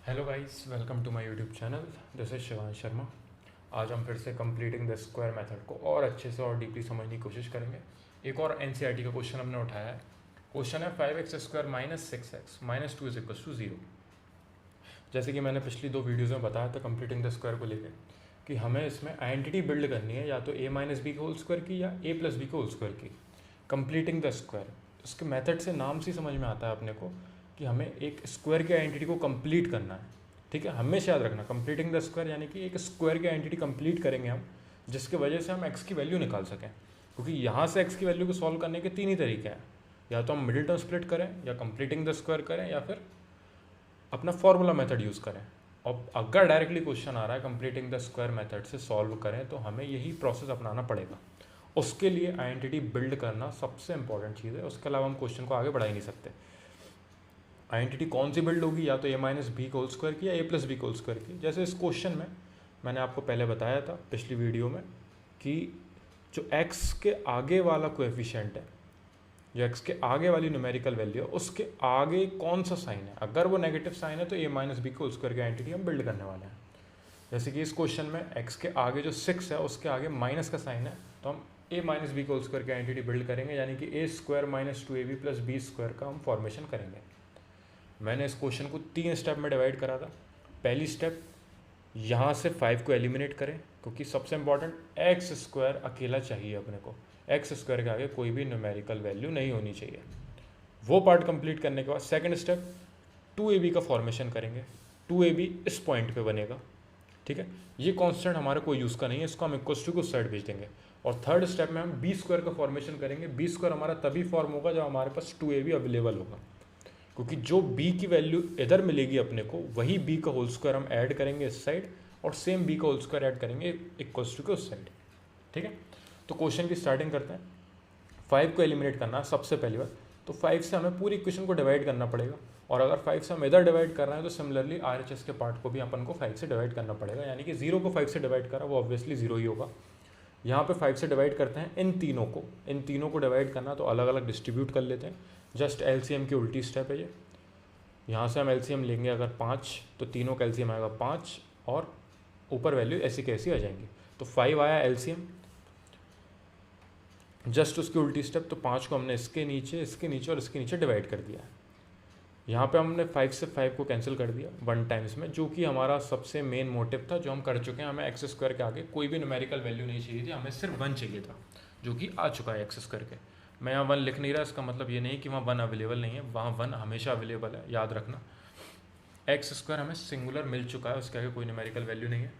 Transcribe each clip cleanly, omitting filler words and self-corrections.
Hello guys, welcome to my YouTube channel. This is Shivansh Sharma. आज हम फिर से कंप्लीटिंग द स्क्वायर मेथड को और अच्छे से और डीपली समझने की कोशिश करेंगे। एक और एनसीईआरटी का क्वेश्चन हमने उठाया है। क्वेश्चन है 5x² minus 6x minus 2 is equal to 0। जैसे कि मैंने पिछली दो वीडियोज़ में बताया था कंप्लीटिंग द स्क्वायर को लेकर कि हमें इसमें आइडेंटिटी बिल्ड करनी है, या तो a माइनस बी का होल स्क्वायर की या a प्लस बी का होल स्क्वायर की। कंप्लीटिंग द स्क्वायर, उसके मेथड से नाम से समझ में आता है अपने को कि हमें एक स्क्वायर की आइडेंटिटी को कंप्लीट करना है। ठीक है, हमेशा याद रखना कंप्लीटिंग द स्क्वायर यानी कि एक स्क्वायर की आइडेंटिटी कंप्लीट करेंगे हम, जिसकी वजह से हम x की वैल्यू निकाल सकें। क्योंकि यहाँ से x की वैल्यू को सॉल्व करने के तीन ही तरीके हैं, या तो हम मिडिल टर्म स्प्लिट करें, या कंप्लीटिंग द स्क्वायर करें, या फिर अपना फॉर्मूला मेथड यूज़ करें। और अगर डायरेक्टली क्वेश्चन आ रहा है कंप्लीटिंग द स्क्वायर मेथड से सॉल्व करें, तो हमें यही प्रोसेस अपनाना पड़ेगा। उसके लिए आइडेंटिटी बिल्ड करना सबसे इंपॉर्टेंट चीज़ है, उसके अलावा हम क्वेश्चन को आगे बढ़ा ही नहीं सकते। आइडेंटिटी कौन सी बिल्ड होगी, या तो a माइनस बी का होल स्क्वायर की या a प्लस बी का होल स्क्वायर की। जैसे इस क्वेश्चन में मैंने आपको पहले बताया था पिछली वीडियो में कि जो x के आगे वाला कोएफिशिएंट है, जो x के आगे वाली न्यूमेरिकल वैल्यू है, उसके आगे कौन सा साइन है। अगर वो नेगेटिव साइन है तो a माइनस बी का होल स्क्वायर की आइडेंटिटी हम बिल्ड करने वाले हैं। जैसे कि इस क्वेश्चन में x के आगे जो 6 है उसके आगे माइनस का साइन है, तो हम a माइनस बी का होल स्क्वायर की आइडेंटिटी बिल्ड करेंगे, यानी कि a square minus 2ab plus B square का हम फॉर्मेशन करेंगे। मैंने इस क्वेश्चन को 3 स्टेप में डिवाइड करा था। पहली स्टेप, यहाँ से 5 को एलिमिनेट करें, क्योंकि सबसे इंपॉर्टेंट एक्स स्क्वायर अकेला चाहिए अपने को। एक्स स्क्वायर के आगे कोई भी न्यूमेरिकल वैल्यू नहीं होनी चाहिए। वो पार्ट कंप्लीट करने के बाद सेकंड स्टेप 2ab का फॉर्मेशन करेंगे। 2ab इस पॉइंट पे बनेगा। ठीक है, ये कांस्टेंट हमारे को यूज़ का नहीं है, इसको हम इक्वल टू को साइड भेज देंगे। और थर्ड स्टेप में हम बी स्क्वायर का फॉर्मेशन करेंगे। बी स्क्वायर हमारा तभी फॉर्म होगा जब हमारे पास 2ab अवेलेबल होगा, क्योंकि जो b की वैल्यू इधर मिलेगी अपने को, वही b का होल स्क्वायर हम ऐड करेंगे इस साइड, और सेम b का होल स्क्वायर ऐड करेंगे इक्वल्स टू के उस साइड। ठीक है, तो क्वेश्चन की स्टार्टिंग करते हैं। 5 को एलिमिनेट करना है सबसे पहली बार, तो 5 से हमें पूरी इक्वेशन को डिवाइड करना पड़ेगा। और अगर 5 से हम इधर डिवाइड कर रहे हैं तो सिमिलरली RHS के पार्ट को भी अपन को 5 से डिवाइड करना पड़ेगा, यानी कि 0 को 5 से डिवाइड करा वो ऑब्वियसली 0 ही होगा। यहाँ पे 5 से डिवाइड करते हैं इन तीनों को डिवाइड करना, तो अलग अलग डिस्ट्रीब्यूट कर लेते हैं। जस्ट LCM की उल्टी स्टेप है ये। यहाँ से हम LCM लेंगे अगर 5, तो तीनों का LCM आएगा 5, और ऊपर वैल्यू ऐसी कैसी आ जाएंगी। तो 5 आया LCM, जस्ट उसकी उल्टी स्टेप, तो 5 को हमने इसके नीचे और इसके नीचे डिवाइड कर दिया। यहाँ पे हमने 5 से 5 को कैंसिल कर दिया 1 टाइम्स में, जो कि हमारा सबसे मेन मोटिव था, जो हम कर चुके हैं। हमें एक्स स्क्वायर के आगे कोई भी न्यूमेरिकल वैल्यू नहीं चाहिए थी, हमें सिर्फ 1 चाहिए था, जो कि आ चुका है एक्स स्क्वायर के। मैं यहाँ 1 लिख नहीं रहा, इसका मतलब ये नहीं कि वहाँ 1 अवेलेबल नहीं है, वहाँ 1 हमेशा अवेलेबल है, याद रखना। एक्स स्क्वायर हमें सिंगुलर मिल चुका है, उसके आगे कोई न्यूमेरिकल वैल्यू नहीं है।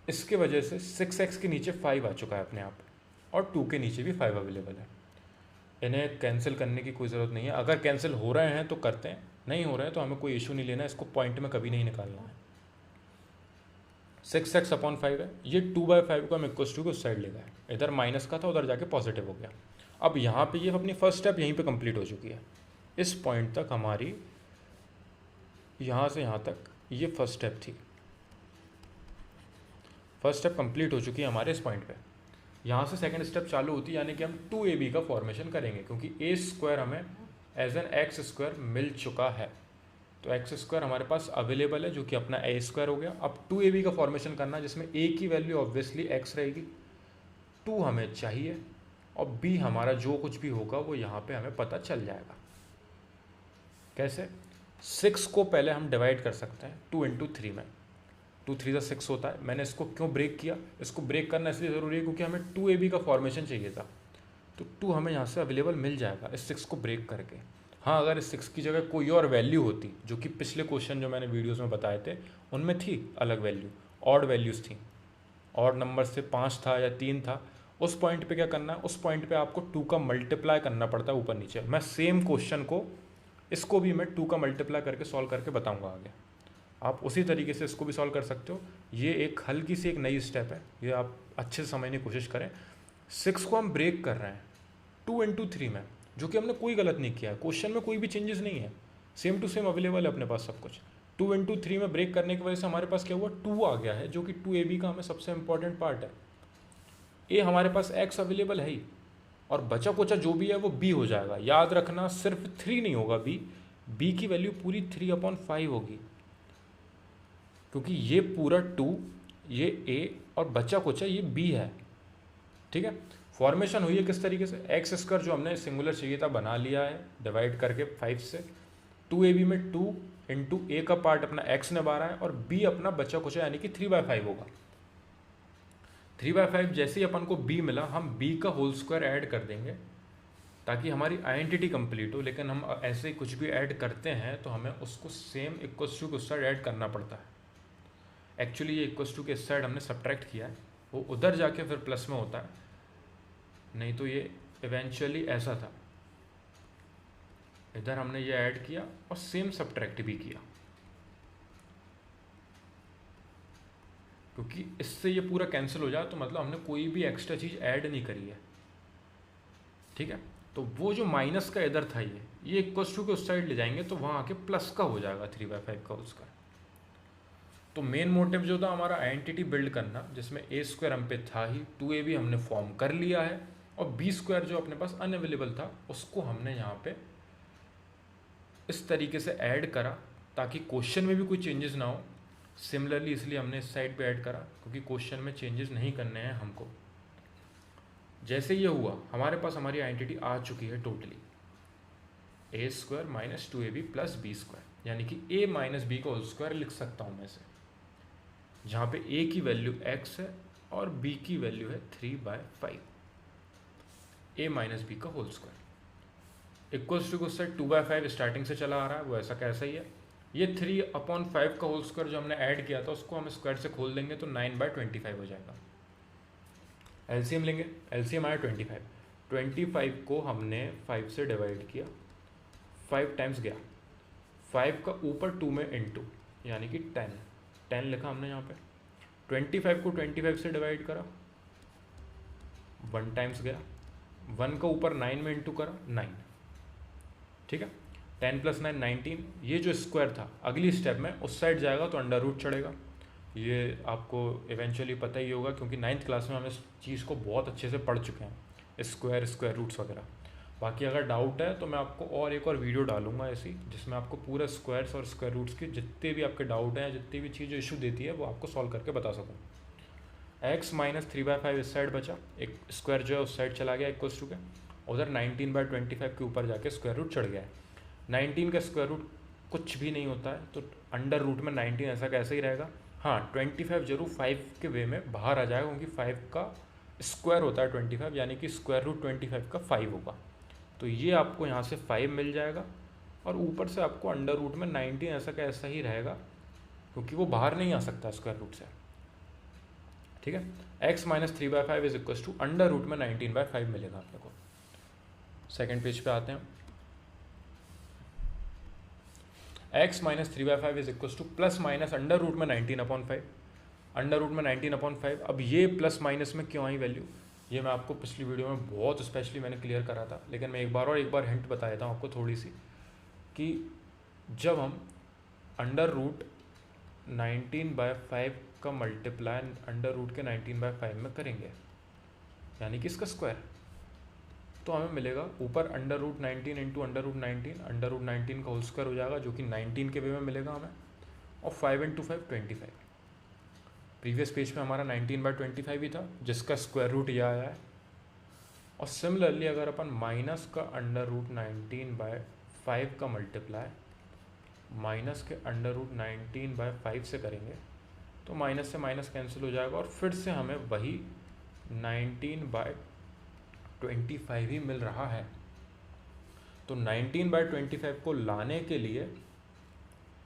इसके वजह से 6x के नीचे 5 आ चुका है अपने आप, और 2 के नीचे भी 5 अवेलेबल है। इन्हें कैंसिल करने की कोई ज़रूरत नहीं है। अगर कैंसिल हो रहे हैं तो करते हैं, नहीं हो रहे हैं तो हमें कोई इशू नहीं लेना है, इसको पॉइंट में कभी नहीं निकालना है। 6x अपॉन 5 है, ये 2/5 को हम इक्वल टू को उस साइड ले गए, इधर माइनस का था उधर जाके पॉजिटिव हो गया। अब यहाँ पे ये अपनी फर्स्ट स्टेप यहीं पे कंप्लीट हो चुकी है। इस पॉइंट तक हमारी, यहाँ से यहाँ तक ये फर्स्ट स्टेप थी। फर्स्ट स्टेप कंप्लीट हो चुकी है हमारे इस पॉइंट पे। यहाँ से सेकंड स्टेप चालू होती है, यानी कि हम 2ab का फॉर्मेशन करेंगे, क्योंकि a स्क्वायर हमें एज एन एक्स स्क्वायर मिल चुका है। तो एक्स स्क्वायर हमारे पास अवेलेबल है, जो कि अपना a स्क्वायर हो गया। अब 2ab का फॉर्मेशन करना, जिसमें a की वैल्यू ऑब्वियसली x रहेगी, 2 हमें चाहिए, और b हमारा जो कुछ भी होगा वो यहाँ पे हमें पता चल जाएगा। कैसे? 6 को पहले हम डिवाइड कर सकते हैं 2 इंटू 3 में। 2 3 6 होता है। मैंने इसको क्यों ब्रेक किया, इसको ब्रेक करना इसलिए ज़रूरी है क्योंकि हमें 2ab का फॉर्मेशन चाहिए था, तो 2 हमें यहाँ से अवेलेबल मिल जाएगा इस 6 को ब्रेक करके। हाँ, अगर इस 6 की जगह कोई और वैल्यू होती, जो कि पिछले क्वेश्चन जो मैंने वीडियोज़ में बताए थे उनमें थी अलग वैल्यू, ऑड वैल्यूज़ थी, ऑड नंबर से 5 था या 3 था, उस पॉइंट पे क्या करना है, उस पॉइंट पे आपको 2 का मल्टीप्लाई करना पड़ता है ऊपर नीचे। मैं सेम क्वेश्चन को, इसको भी मैं 2 का मल्टीप्लाई करके सॉल्व करके बताऊँगा आगे। आप उसी तरीके से इसको भी सॉल्व कर सकते हो। ये एक हल्की सी एक नई स्टेप है, ये आप अच्छे से समझने की कोशिश करें। 6 को हम ब्रेक कर रहे हैं 2 इंटू 3 में, जो कि हमने कोई गलत नहीं किया है, क्वेश्चन में कोई भी चेंजेस नहीं है, सेम टू सेम अवेलेबल है अपने पास सब कुछ। 2 इंटू 3 में ब्रेक करने की वजह से हमारे पास क्या हुआ, 2 आ गया है, जो कि 2ab का हमें सबसे इंपॉर्टेंट पार्ट है। a हमारे पास x अवेलेबल है ही, और बचा कुचा जो भी है वो b हो जाएगा। याद रखना सिर्फ 3 नहीं होगा, b की वैल्यू पूरी 3/5 होगी। क्योंकि ये पूरा 2, ये a और बचा कुछ है ये b है, ठीक है। फॉर्मेशन हुई है किस तरीके से, एक्स स्क्वायर जो हमने सिंगुलर चाहिए था बना लिया है डिवाइड करके 5 से, 2ab में 2 इंटू ए का पार्ट अपना x ने बारह है और b अपना बचा कुछ है यानी कि 3/5 होगा। 3/5 जैसे ही अपन को b मिला हम b का होल स्क्वायर ऐड कर देंगे ताकि हमारी आइडेंटिटी कंप्लीट हो। लेकिन हम ऐसे ही कुछ भी ऐड करते हैं तो हमें उसको सेम इक्वल्स टू के उस साइड ऐड करना पड़ता है। एक्चुअली ये इक्वल्स टू के इस साइड हमने सब्ट्रैक्ट किया है, वो उधर जाके फिर प्लस में होता है, नहीं तो ये इवेंचुअली ऐसा था, इधर हमने ये ऐड किया और सेम सब्ट्रैक्ट भी किया, क्योंकि इससे ये पूरा कैंसिल हो जाए तो मतलब हमने कोई भी एक्स्ट्रा चीज़ ऐड नहीं करी है, ठीक है। तो वो जो माइनस का इधर था ये इक्वल्स टू के उस साइड ले जाएंगे तो वहाँ आके प्लस का हो जाएगा 3/5 का उसका। तो मेन मोटिव जो था हमारा आइडेंटिटी बिल्ड करना, जिसमें a स्क्वायर हम पे था ही, 2ab हमने फॉर्म कर लिया है और b स्क्वायर जो अपने पास अनअवेलेबल था उसको हमने यहाँ पे इस तरीके से ऐड करा ताकि क्वेश्चन में भी कोई चेंजेस ना हो। सिमिलरली इसलिए हमने इस साइड पे ऐड करा क्योंकि क्वेश्चन में चेंजेस नहीं करने हैं हमको। जैसे ये हुआ हमारे पास हमारी आइडेंटिटी आ चुकी है totally, a square minus 2ab plus b square, यानी कि a माइनस b का होल स्क्वायर लिख सकता हूँ मैं इसे, जहाँ पे a की वैल्यू x है और b की वैल्यू है 3/5, a माइनस b का होल स्क्वायर इक्वल्स टू को साइड 2/5 स्टार्टिंग से चला आ रहा है वो ऐसा कैसा ही है। ये 3/5 का होल स्क्वायर जो हमने ऐड किया था उसको हम स्क्वायर से खोल देंगे तो 9/25 हो जाएगा। एलसीएम लेंगे, एलसीएम आया 25 को हमने 5 से डिवाइड किया, 5 टाइम्स गया, 5 का ऊपर 2 में इंटू यानी कि 10 लिखा हमने यहाँ पे। 25 को 25 से डिवाइड करा, 1 टाइम्स गया, 1 का ऊपर 9 में इंटू करा 9, ठीक है। 10 + 9 19। ये जो स्क्वायर था अगली स्टेप में उस साइड जाएगा तो अंडर रूट चढ़ेगा, ये आपको इवेंचुअली पता ही होगा क्योंकि 9th क्लास में हम इस चीज़ को बहुत अच्छे से पढ़ चुके हैं, स्क्वायर रूट्स वगैरह। बाकी अगर डाउट है तो मैं आपको और एक और वीडियो डालूंगा ऐसी जिसमें आपको पूरा स्क्वायर्स और स्क्वायर रूट्स की जितने भी आपके डाउट हैं, जितनी भी चीज़ इशू देती है वो आपको सॉल्व करके बता सकूँ। x माइनस 3/5 इस साइड बचा, एक स्क्वायर जो है उस साइड चला गया इक्वल्स टू के, उधर 19/25 के ऊपर जाके स्क्वायर रूट चढ़ गया है। 19 का स्क्वायर रूट कुछ भी नहीं होता है तो अंडर रूट में 19 ऐसा कैसे ही रहेगा। हाँ 25 जरूर 5 के वे में बाहर आ जाएगा क्योंकि 5 का स्क्वायर होता है 25, यानी कि स्क्वायर रूट 25 का 5 होगा, तो ये आपको यहाँ से 5 मिल जाएगा और ऊपर से आपको अंडर रूट में 19 ऐसा का ऐसा ही रहेगा क्योंकि वो बाहर नहीं आ सकता स्क्वायर रूट से, ठीक है। x minus 3/5 is equal to under root में 19/5 मिलेगा अपने को। सेकेंड पेज पे आते हैं। x minus 3/5 is equal to plus minus under root में 19/5, अंडर रूट में 19/5। अब ये प्लस माइनस में क्यों आई वैल्यू, ये मैं आपको पिछली वीडियो में बहुत स्पेशली मैंने क्लियर करा था, लेकिन मैं एक बार हिंट बता देता हूँ आपको थोड़ी सी, कि जब हम अंडर रूट 19/5 का मल्टीप्लाई अंडर रूट के 19/5 में करेंगे यानी कि इसका स्क्वायर, तो हमें मिलेगा ऊपर under root 19 into under root 19, under root 19 का होल स्क्वायर हो जाएगा जो कि 19 के वे में मिलेगा हमें, और 5 इंटू 5 25। प्रीवियस पेज पे हमारा 19/25 ही था जिसका स्क्वायर रूट यह आया है। और सिमिलरली अगर अपन माइनस का अंडर रूट 19/5 का मल्टीप्लाई माइनस के अंडर रूट 19/5 से करेंगे तो माइनस से माइनस कैंसिल हो जाएगा और फिर से हमें वही 19/25 ही मिल रहा है। तो 19/25 को लाने के लिए,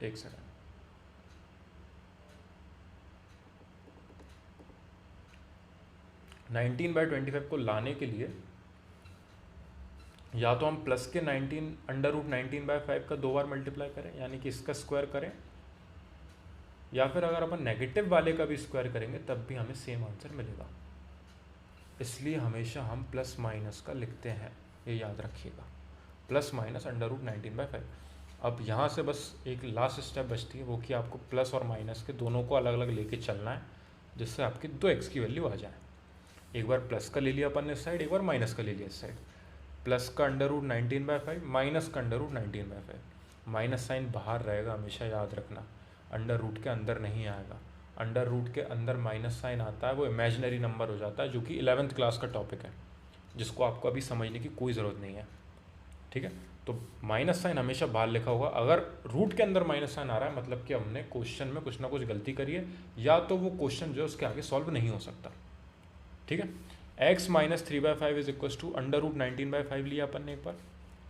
एक सेकंड, को लाने के लिए या तो हम प्लस के 19 अंडर रूट 19/5 का 2 बार मल्टीप्लाई करें यानी कि इसका स्क्वायर करें, या फिर अगर अपन नेगेटिव वाले का भी स्क्वायर करेंगे तब भी हमें सेम आंसर मिलेगा। इसलिए हमेशा हम प्लस माइनस का लिखते हैं, ये याद रखिएगा, प्लस माइनस अंडर रूट 19/5। अब यहाँ से बस एक लास्ट स्टेप बचती है वो कि आपको प्लस और माइनस के दोनों को अलग अलग लेके चलना है जिससे आपकी 2x की वैल्यू आ जाए। एक बार प्लस का ले लिया अपन ने इस साइड, एक बार माइनस का ले लिया इस साइड। प्लस का अंडर रूट 19/5 माइनस का अंडर रूट 19/5, माइनस साइन बाहर रहेगा हमेशा याद रखना। अंडर रूट के अंदर नहीं आएगा। अंडर रूट के अंदर माइनस साइन आता है, वो इमेजिनरी नंबर हो जाता है, जो कि 11th क्लास का टॉपिक है, जिसको आपको अभी समझने की कोई ज़रूरत नहीं है। ठीक है, तो माइनस साइन हमेशा बाहर लिखा होगा। अगर रूट के अंदर माइनस साइन आ रहा है मतलब कि हमने क्वेश्चन में कुछ ना कुछ गलती करी है, या तो वो क्वेश्चन जो है उसके आगे सॉल्व नहीं हो सकता। ठीक है, x minus 3/5 is equal to under root 19/5 लिया अपन ने एक बार,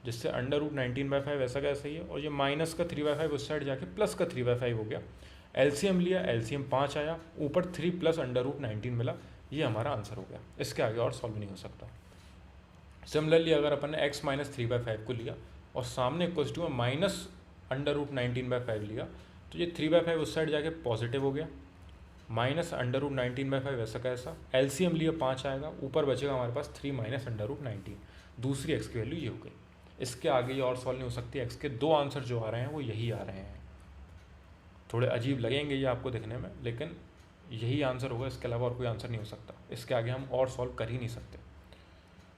जिससे अंडर रूट 19/5 ऐसा का ऐसा ही है, और ये माइनस का 3/5 उस साइड जाके प्लस का 3/5 हो गया। एलसीएम लिया, एलसीएम 5 आया, ऊपर 3 प्लस अंडर रूट 19 मिला, ये हमारा आंसर हो गया। इसके आगे और सॉल्व नहीं हो सकता। सिमिलरली अगर अपन ने x माइनस 3/5 को लिया और सामने इक्वल टू में माइनस अंडर रूट 19/5 लिया, तो ये 3/5 उस साइड जाके पॉजिटिव हो गया, माइनस अंडर रूट 19/5 ऐसा का ऐसा, एलसीएम लिया 5 आएगा, ऊपर बचेगा हमारे पास 3 माइनस अंडर रूट 19, दूसरी एक्स की वैल्यू ये हो गई। इसके आगे ये और सॉल्व नहीं हो सकती। एक्स के दो आंसर जो आ रहे हैं वो यही आ रहे हैं। थोड़े अजीब लगेंगे ये आपको दिखने में, लेकिन यही आंसर होगा, इसके अलावा और कोई आंसर नहीं हो सकता। इसके आगे हम और सॉल्व कर ही नहीं सकते।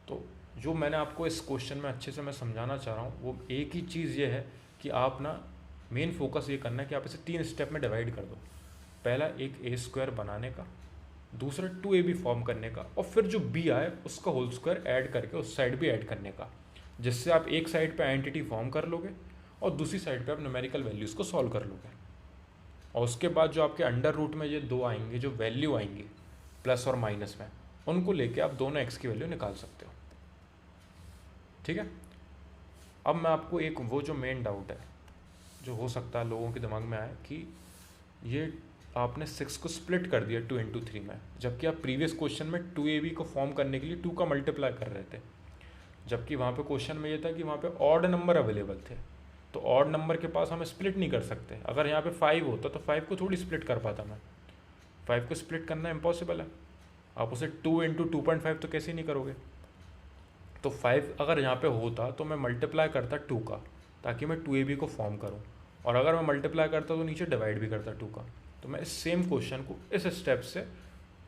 तो जो मैंने आपको इस क्वेश्चन में अच्छे से मैं समझाना चाह रहा हूँ वो एक ही चीज़ ये है कि आप ना मेन फोकस ये करना है कि आप इसे 3 स्टेप में डिवाइड कर दो। पहला एक ए स्क्वायर बनाने का, दूसरा 2ab फॉर्म करने का, और फिर जो b आए उसका होल स्क्वायर ऐड करके उस साइड भी ऐड करने का, जिससे आप एक साइड पे आइडेंटिटी फॉर्म कर लोगे और दूसरी साइड पे आप न्यूमेरिकल वैल्यूज़ को सॉल्व कर लोगे। और उसके बाद जो आपके अंडर रूट में ये दो आएंगे, जो वैल्यू आएंगी प्लस और माइनस में, उनको लेके आप दोनों एक्स की वैल्यू निकाल सकते हो। ठीक है, अब मैं आपको एक वो जो मेन डाउट है जो हो सकता है लोगों के दिमाग में आए कि ये आपने 6 को स्प्लिट कर दिया 2 into 3 में, जबकि आप प्रीवियस क्वेश्चन में 2ab को फॉर्म करने के लिए 2 का मल्टीप्लाई कर रहे थे, जबकि वहाँ पे क्वेश्चन में ये था कि वहाँ पे ऑड नंबर अवेलेबल थे, तो ऑड नंबर के पास हम स्प्लिट नहीं कर सकते। अगर यहाँ पे 5 होता तो 5 को थोड़ी स्प्लिट कर पाता मैं, 5 को स्प्लिट करना इम्पॉसिबल है। आप उसे 2 into 2.5 तो कैसे नहीं करोगे। तो 5 अगर यहाँ पे होता तो मैं मल्टीप्लाई करता 2 का, ताकि मैं 2ab को फॉर्म करूँ, और अगर मैं मल्टीप्लाई करता तो नीचे डिवाइड भी करता 2 का। तो मैं इस सेम क्वेश्चन को इस स्टेप से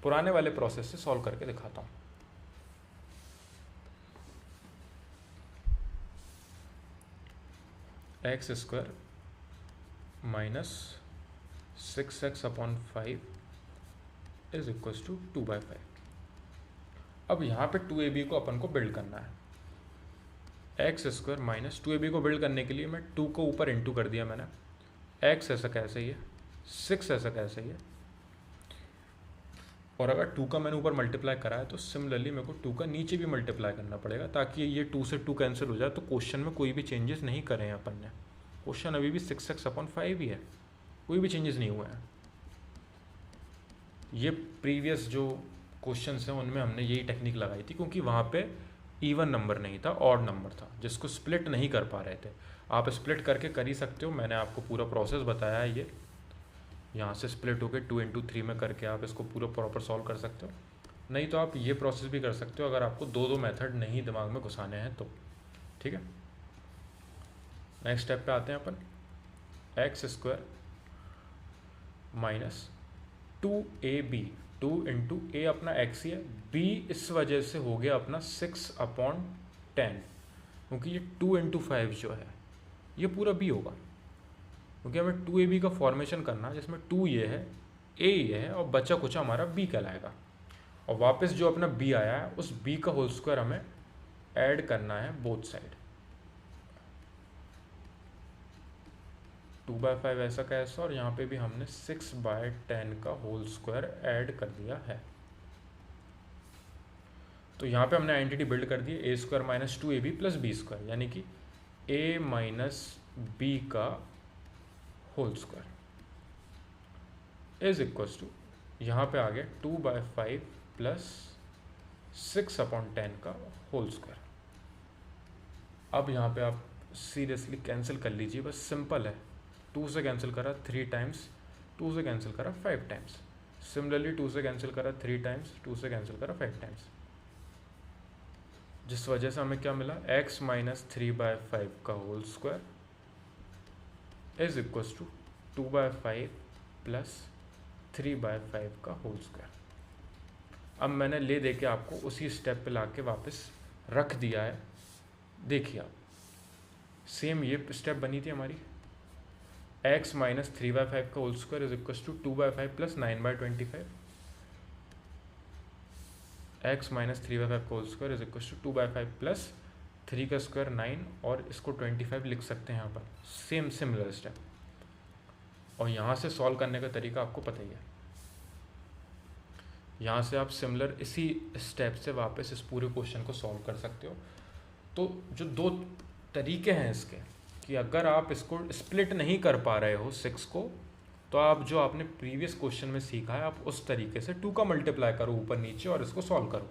पुराने वाले प्रोसेस से सॉल्व करके दिखाता हूँ। X square minus 6x upon 5 is equal to 2/5। अब यहाँ पे 2ab को अपन को बिल्ड करना है। एक्स स्क्वायर माइनस 2ab को बिल्ड करने के लिए मैं 2 को ऊपर इंटू कर दिया मैंने, x ऐसा कैसे ही है, 6 ऐसा कैसे ही है, और अगर 2 का मैंने ऊपर मल्टीप्लाई करा है तो सिमिलरली मेरे को 2 का नीचे भी मल्टीप्लाई करना पड़ेगा, ताकि ये 2 से 2 कैंसिल हो जाए। तो क्वेश्चन में कोई भी चेंजेस नहीं करे हैं अपन ने, क्वेश्चन अभी भी 6x अपॉन 5 ही है, कोई भी चेंजेस नहीं हुए हैं। ये प्रीवियस जो क्वेश्चंस हैं उनमें हमने यही टेक्निक लगाई थी, क्योंकि वहाँ पे इवन नंबर नहीं था, ऑड नंबर था, जिसको स्प्लिट नहीं कर पा रहे थे। आप स्प्लिट करके कर ही सकते हो, मैंने आपको पूरा प्रोसेस बताया है। ये यहाँ से स्प्लिट होकर 2 into 3 में करके आप इसको पूरा प्रॉपर सॉल्व कर सकते हो। नहीं तो आप ये प्रोसेस भी कर सकते हो, अगर आपको दो मेथड नहीं दिमाग में घुसाने हैं तो। ठीक है, नेक्स्ट स्टेप पे आते हैं अपन। X square minus 2ab, 2 into a अपना x ही है, b इस वजह से हो गया अपना 6/10, क्योंकि ये 2 into 5 जो है ये पूरा b होगा, क्योंकि हमें 2ab का फॉर्मेशन करना है, जिसमें 2 ये है, a ये है, और बचा कुछ हमारा b कहलाएगा। और वापस जो अपना b आया है उस b का होल स्क्वायर हमें ऐड करना है बोथ साइड। 2/5 ऐसा का ऐसा, और यहाँ पे भी हमने 6/10 का होल स्क्वायर ऐड कर दिया है। तो यहाँ पे हमने आइडेंटिटी बिल्ड कर दी, a square minus 2ab plus b square, यानी कि a माइनस b का whole square is equals to, यहाँ पे आ गया 2/5 प्लस 6/10 का होल स्क्वायर। अब यहाँ पे आप सीरियसली कैंसिल कर लीजिए, बस सिंपल है। 2 से कैंसिल करा 3 टाइम्स, 2 से कैंसिल करा 5 टाइम्स, सिमिलरली 2 से कैंसिल करा 3 टाइम्स, 2 से कैंसिल करा 5 टाइम्स, जिस वजह से हमें क्या मिला, x माइनस 3/5 का whole square is equals to 2/5 plus 3/5 का होल स्क्वायर। अब मैंने ले दे के आपको उसी स्टेप पे लाके वापस रख दिया है। देखिए आप, सेम ये स्टेप बनी थी हमारी, x माइनस 3/5 का whole square is equal to 2/5 plus 9/25। x minus 3/5 का whole square is equal to 2/5 plus 3 का स्क्वायर 9 और इसको 25 लिख सकते हैं यहाँ पर। Same similar step. और यहाँ से सॉल्व करने का तरीका आपको पता ही है। यहाँ से आप सिमिलर इसी स्टेप से वापस इस पूरे क्वेश्चन को सॉल्व कर सकते हो। तो जो दो तरीके हैं इसके, कि अगर आप इसको स्प्लिट नहीं कर पा रहे हो 6 को, तो आप जो आपने प्रीवियस क्वेश्चन में सीखा है आप उस तरीके से 2 का मल्टीप्लाई करो ऊपर नीचे और इसको सॉल्व करो।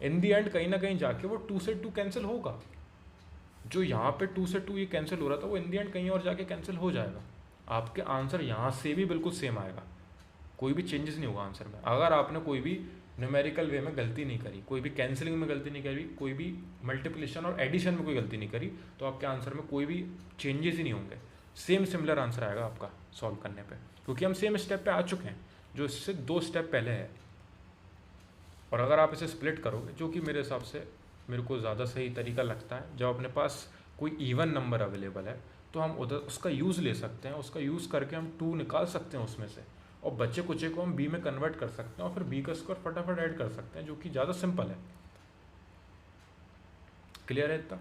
इन दी एंड कहीं ना कहीं जाके वो 2 से 2 कैंसिल होगा। जो यहाँ पे 2 से 2 ये कैंसिल हो रहा था वो इन दी एंड कहीं और जाके कैंसिल हो जाएगा। आपके आंसर यहाँ से भी बिल्कुल सेम आएगा, कोई भी चेंजेस नहीं होगा आंसर में। अगर आपने कोई भी न्यूमेरिकल वे में गलती नहीं करी, कोई भी कैंसिलिंग में गलती नहीं करी, कोई भी मल्टीप्लिकेशन और एडिशन में कोई गलती नहीं करी, तो आपके आंसर में कोई भी चेंजेस ही नहीं होंगे। सेम सिमिलर आंसर आएगा आपका सॉल्व करने पे, क्योंकि हम सेम स्टेप पे आ चुके हैं जो इससे 2 स्टेप पहले है। और अगर आप इसे स्प्लिट करोगे, जो कि मेरे हिसाब से मेरे को ज़्यादा सही तरीका लगता है, जब अपने पास कोई इवन नंबर अवेलेबल है तो हम उधर उसका यूज़ ले सकते हैं, उसका यूज़ करके हम 2 निकाल सकते हैं उसमें से, और बच्चे कुचे को हम बी में कन्वर्ट कर सकते हैं और फिर बी का स्क्वायर फटाफट ऐड कर सकते हैं, जो कि ज़्यादा सिंपल है। क्लियर है इतना?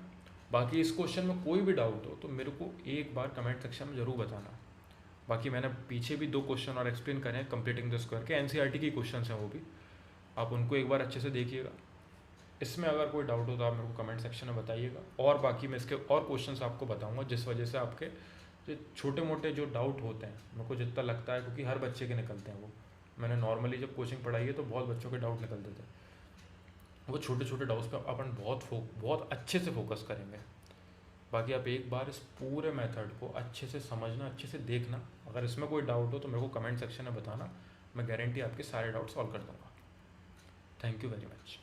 बाकी इस क्वेश्चन में कोई भी डाउट हो तो मेरे को एक बार कमेंट सेक्शन में ज़रूर बताना। बाकी मैंने पीछे भी 2 क्वेश्चन और एक्सप्लेन करे हैं कंप्लीटिंग द स्क्वायर के, एनसीईआरटी के क्वेश्चन हैं वो भी, आप उनको एक बार अच्छे से देखिएगा। इसमें अगर कोई डाउट हो तो आप मेरे को कमेंट सेक्शन में बताइएगा, और बाकी मैं इसके और क्वेश्चंस आपको बताऊंगा, जिस वजह से आपके जो छोटे मोटे जो डाउट होते हैं, मेरे को जितना लगता है, क्योंकि हर बच्चे के निकलते हैं वो, मैंने नॉर्मली जब कोचिंग पढ़ाई है तो बहुत बच्चों के डाउट निकलते थे, वो छोटे छोटे डाउट्स पे अपन बहुत अच्छे से फोकस करेंगे। बाकी आप एक बार इस पूरे मेथड को अच्छे से समझना, अच्छे से देखना। अगर इसमें कोई डाउट हो तो मेरे को कमेंट सेक्शन में बताना, मैं गारंटी आपके सारे डाउट सॉल्व कर दूँगा। Thank you very much.